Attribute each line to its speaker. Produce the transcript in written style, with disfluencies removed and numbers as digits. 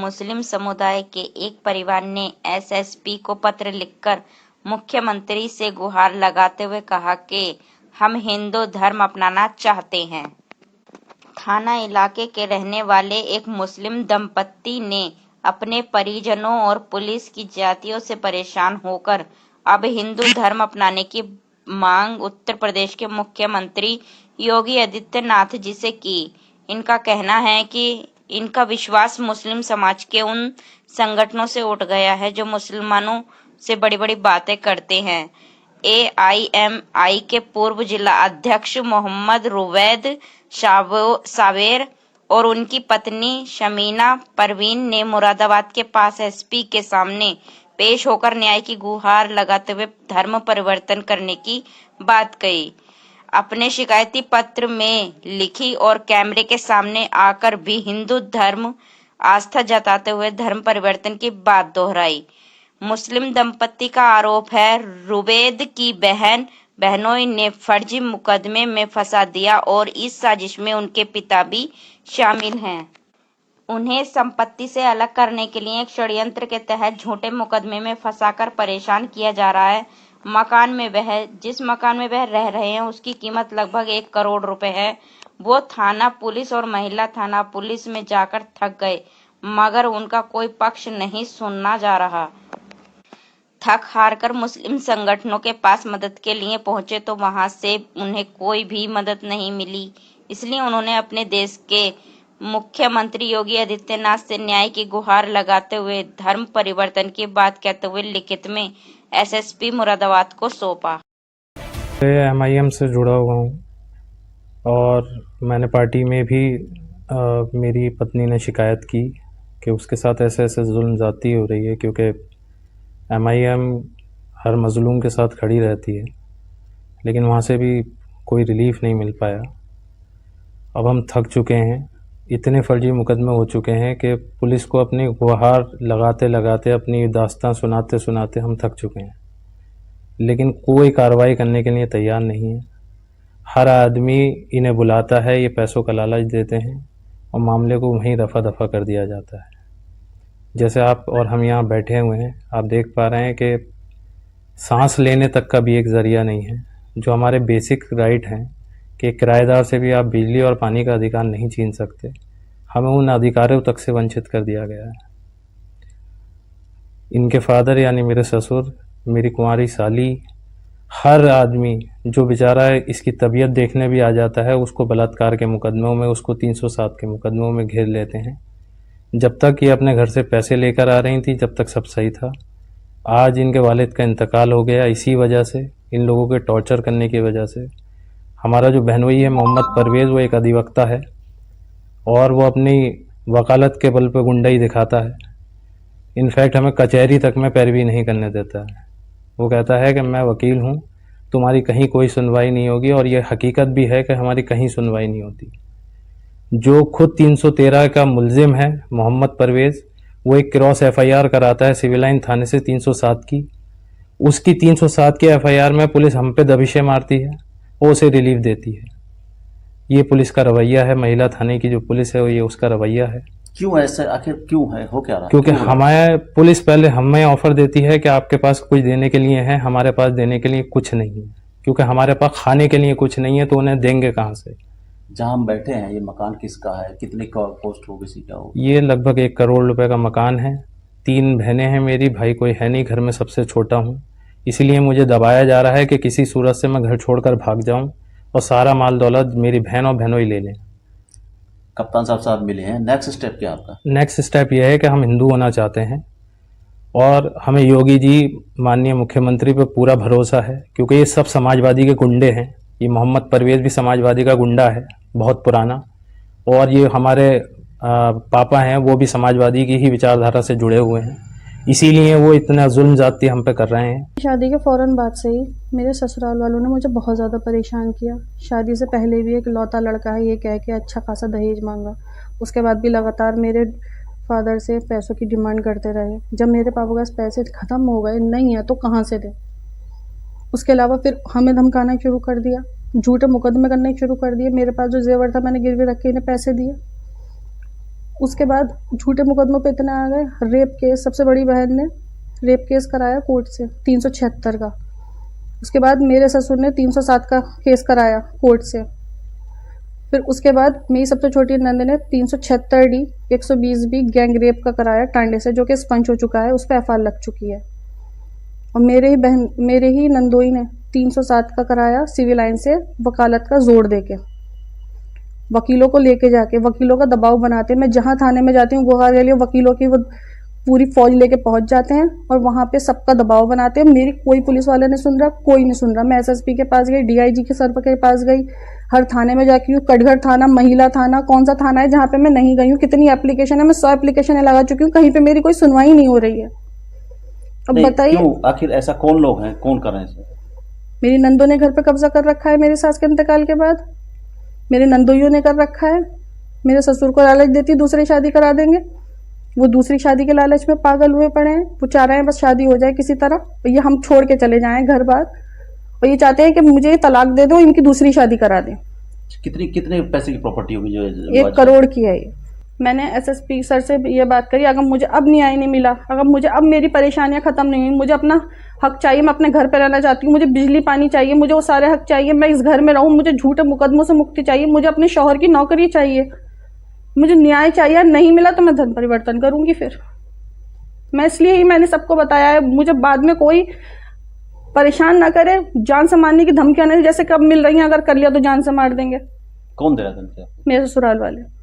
Speaker 1: मुस्लिम समुदाय के एक परिवार ने एसएसपी को पत्र लिखकर मुख्यमंत्री से गुहार लगाते हुए कहा कि हम हिंदू धर्म अपनाना चाहते हैं। थाना इलाके के रहने वाले एक मुस्लिम दंपत्ति ने अपने परिजनों और पुलिस की जातियों से परेशान होकर अब हिंदू धर्म अपनाने की मांग उत्तर प्रदेश के मुख्यमंत्री योगी आदित्यनाथ जी से की। इनका कहना है कि इनका विश्वास मुस्लिम समाज के उन संगठनों से उठ गया है जो मुसलमानों से बड़ी बड़ी बातें करते हैं। एआईएमआई के पूर्व जिला अध्यक्ष मोहम्मद रुवैद सावेर और उनकी पत्नी शमीना परवीन ने मुरादाबाद के पास एसपी के सामने पेश होकर न्याय की गुहार लगाते हुए धर्म परिवर्तन करने की बात कही। अपने शिकायती पत्र में लिखी और कैमरे के सामने आकर भी हिंदू धर्म आस्था जताते हुए धर्म परिवर्तन की बात दोहराई। मुस्लिम दंपत्ति का आरोप है रुबैद की बहनों ने फर्जी मुकदमे में फंसा दिया और इस साजिश में उनके पिता भी शामिल हैं। उन्हें संपत्ति से अलग करने के लिए एक षड्यंत्र के तहत झूठे मुकदमे में फंसाकर परेशान किया जा रहा है। जिस मकान में वह रह रहे हैं उसकी कीमत लगभग 1 करोड़ रुपए है। वो थाना पुलिस और महिला थाना पुलिस में जाकर थक गए मगर उनका कोई पक्ष नहीं सुनना जा रहा। थक हार कर मुस्लिम संगठनों के पास मदद के लिए पहुंचे तो वहां से उन्हें कोई भी मदद नहीं मिली। इसलिए उन्होंने अपने देश के मुख्यमंत्री योगी आदित्यनाथ से न्याय की गुहार लगाते हुए धर्म परिवर्तन की बात कहते हुए लिखित में एसएसपी मुरादाबाद को सौंपा।
Speaker 2: एमआईएम से जुड़ा हुआ हूँ और मैंने पार्टी में भी मेरी पत्नी ने शिकायत की कि उसके साथ ऐसे जुल्म ज़्यादती हो रही है, क्योंकि एमआईएम हर मज़लूम के साथ खड़ी रहती है, लेकिन वहाँ से भी कोई रिलीफ नहीं मिल पाया। अब हम थक चुके हैं, इतने फर्जी मुकदमे हो चुके हैं कि पुलिस को अपनी गुहार लगाते लगाते, अपनी दास्तां सुनाते सुनाते हम थक चुके हैं, लेकिन कोई कार्रवाई करने के लिए तैयार नहीं है। हर आदमी इन्हें बुलाता है, ये पैसों का लालच देते हैं और मामले को वहीं रफा दफा कर दिया जाता है। जैसे आप और हम यहाँ बैठे हुए हैं, आप देख पा रहे हैं कि सांस लेने तक का भी एक ज़रिया नहीं है। जो हमारे बेसिक राइट हैं कि किराएदार से भी आप बिजली और पानी का अधिकार नहीं छीन सकते, हमें उन अधिकारों तक से वंचित कर दिया गया है। इनके फादर यानी मेरे ससुर, मेरी कुंवारी साली, हर आदमी जो बेचारा है इसकी तबीयत देखने भी आ जाता है, उसको बलात्कार के मुकदमों में, उसको 307 के मुकदमों में घेर लेते हैं। जब तक ये अपने घर से पैसे लेकर आ रही थी जब तक सब सही था। आज इनके वालिद का इंतकाल हो गया इसी वजह से, इन लोगों के टॉर्चर करने की वजह से। हमारा जो बहनोई है मोहम्मद परवेज़, वो एक अधिवक्ता है और वो अपनी वकालत के बल पर गुंडाई दिखाता है। इनफैक्ट हमें कचहरी तक में पैरवी नहीं करने देता है। वो कहता है कि मैं वकील हूँ, तुम्हारी कहीं कोई सुनवाई नहीं होगी, और ये हकीकत भी है कि हमारी कहीं सुनवाई नहीं होती। जो खुद 313 का मुलजिम है मोहम्मद परवेज़, वो एक क्रॉस एफआईआर कराता है सिविल लाइन थाने से 307 की। उसकी 307 की एफआईआर में पुलिस हम पे दबिशें मारती है और उसे रिलीफ देती है। ये पुलिस का रवैया है, महिला थाने की जो पुलिस है वो ये उसका रवैया है।
Speaker 3: क्यों ऐसे, आखिर क्यों है, हो क्या रहा?
Speaker 2: क्योंकि हमारे पुलिस पहले हमें ऑफर देती है कि आपके पास कुछ देने के लिए है, हमारे पास देने के लिए कुछ नहीं है। क्योंकि हमारे पास खाने के लिए कुछ नहीं है तो उन्हें देंगे कहाँ से।
Speaker 3: जहाँ हम बैठे हैं ये मकान किसका है, कितनी कॉस्ट होगी, सी क्या होगी?
Speaker 2: ये लगभग 1 करोड़ रुपए का मकान है। 3 बहनें हैं मेरी, भाई कोई है नहीं, घर में सबसे छोटा हूँ। इसीलिए मुझे दबाया जा रहा है कि किसी सूरत से मैं घर छोड़कर भाग जाऊँ और सारा माल दौलत मेरी बहन और बहनों ही ले लें।
Speaker 3: कप्तान साहब मिले हैं, नेक्स्ट स्टेप क्या आपका?
Speaker 2: नेक्स्ट स्टेप यह है कि हम हिंदू होना चाहते हैं और हमें योगी जी माननीय मुख्यमंत्री पर पूरा भरोसा है, क्योंकि ये सब समाजवादी के गुंडे हैं। ये मोहम्मद परवेज़ भी समाजवादी का गुंडा है बहुत पुराना, और ये हमारे पापा हैं वो भी समाजवादी की ही विचारधारा से जुड़े हुए हैं, इसीलिए वो इतना जुल्म ज़्यादती हम पे कर रहे हैं।
Speaker 4: शादी के फ़ौरन बाद से ही मेरे ससुराल वालों ने मुझे बहुत ज़्यादा परेशान किया। शादी से पहले भी एक लौता लड़का है ये कह के अच्छा खासा दहेज मांगा। उसके बाद भी लगातार मेरे फादर से पैसों की डिमांड करते रहे। जब मेरे पापा के पास पैसे ख़त्म हो गए, नहीं है तो कहाँ से दें। उसके अलावा फिर हमें धमकाना शुरू कर दिया, झूठे मुकदमे करने शुरू कर दिए। मेरे पास जो जेवर था मैंने गिरवी रख के इन्हें पैसे दिए उसके बाद झूठे मुकदमों पे इतने आ गए, रेप केस, सबसे बड़ी बहन ने रेप केस कराया कोर्ट से 376 का। उसके बाद मेरे ससुर ने 307 का केस कराया कोर्ट से। फिर उसके बाद मेरी सबसे छोटी नंद ने 376D 120B गैंग रेप का कराया टांडे से, जो कि स्पंज हो चुका है, उस पर FIR लग चुकी है। और मेरे ही नंदोई ने 307 का कराया सिविल लाइन से वकालत का जोर देके, वकीलों को लेके जाके, वकीलों का दबाव बनाते। मैं जहाँ थाने में जाती हूँ गुहार के लिए, वकीलों की वो पूरी फौज लेके पहुंच जाते हैं और वहाँ पे सबका दबाव बनाते हैं। मेरी कोई पुलिस वाला नहीं सुन रहा, कोई नहीं सुन रहा। मैं SSP के पास गई, DIG के सर के पास गई, हर थाने में जाके हूँ, कटघर थाना, महिला थाना, कौन सा थाना है जहाँ पे मैं नहीं गई हूँ, कितनी एप्लीकेशन है, मैं 100 एप्लीकेशन लगा चुकी हूँ, कहीं पे मेरी कोई सुनवाई नहीं हो रही है। अब बताइए
Speaker 3: क्यों, आखिर ऐसा कौन लोग हैं, कौन कर रहे हैं इसे?
Speaker 4: मेरी नंदों ने घर पे कब्जा कर रखा है मेरी सास के इंतकाल के बाद, मेरे नंदोइयों ने कर रखा है। मेरे ससुर को लालच देती दूसरी शादी करा देंगे, वो दूसरी शादी के लालच में पागल हुए पड़े हैं। वो चाह रहे हैं बस शादी हो जाए किसी तरह और ये हम छोड़ के चले जाएं घर बार, और ये चाहते हैं कि मुझे ये तलाक दे दो, इनकी दूसरी शादी करा दें।
Speaker 3: कितने पैसे की प्रॉपर्टी होगी जो
Speaker 4: 1 करोड़ की है ये। मैंने SSP सर से ये बात करी, अगर मुझे अब न्याय नहीं मिला, अगर मुझे अब मेरी परेशानियां खत्म नहीं हुई, मुझे अपना हक चाहिए, मैं अपने घर पे रहना चाहती हूँ, मुझे बिजली पानी चाहिए, मुझे वो सारे हक चाहिए, मैं इस घर में रहूँ, मुझे झूठे मुकदमों से मुक्ति चाहिए, मुझे अपने शौहर की नौकरी चाहिए, मुझे न्याय चाहिए। नहीं मिला तो मैं धर्म परिवर्तन करूंगी। फिर मैं इसलिए ही मैंने सबको बताया है, मुझे बाद में कोई परेशान ना करे, जान से मारने की धमकियां नहीं, जैसे कब मिल रही हैं, अगर कर लिया तो जान से मार देंगे।
Speaker 3: कौन दे रहा था?
Speaker 4: मेरे ससुराल वाले।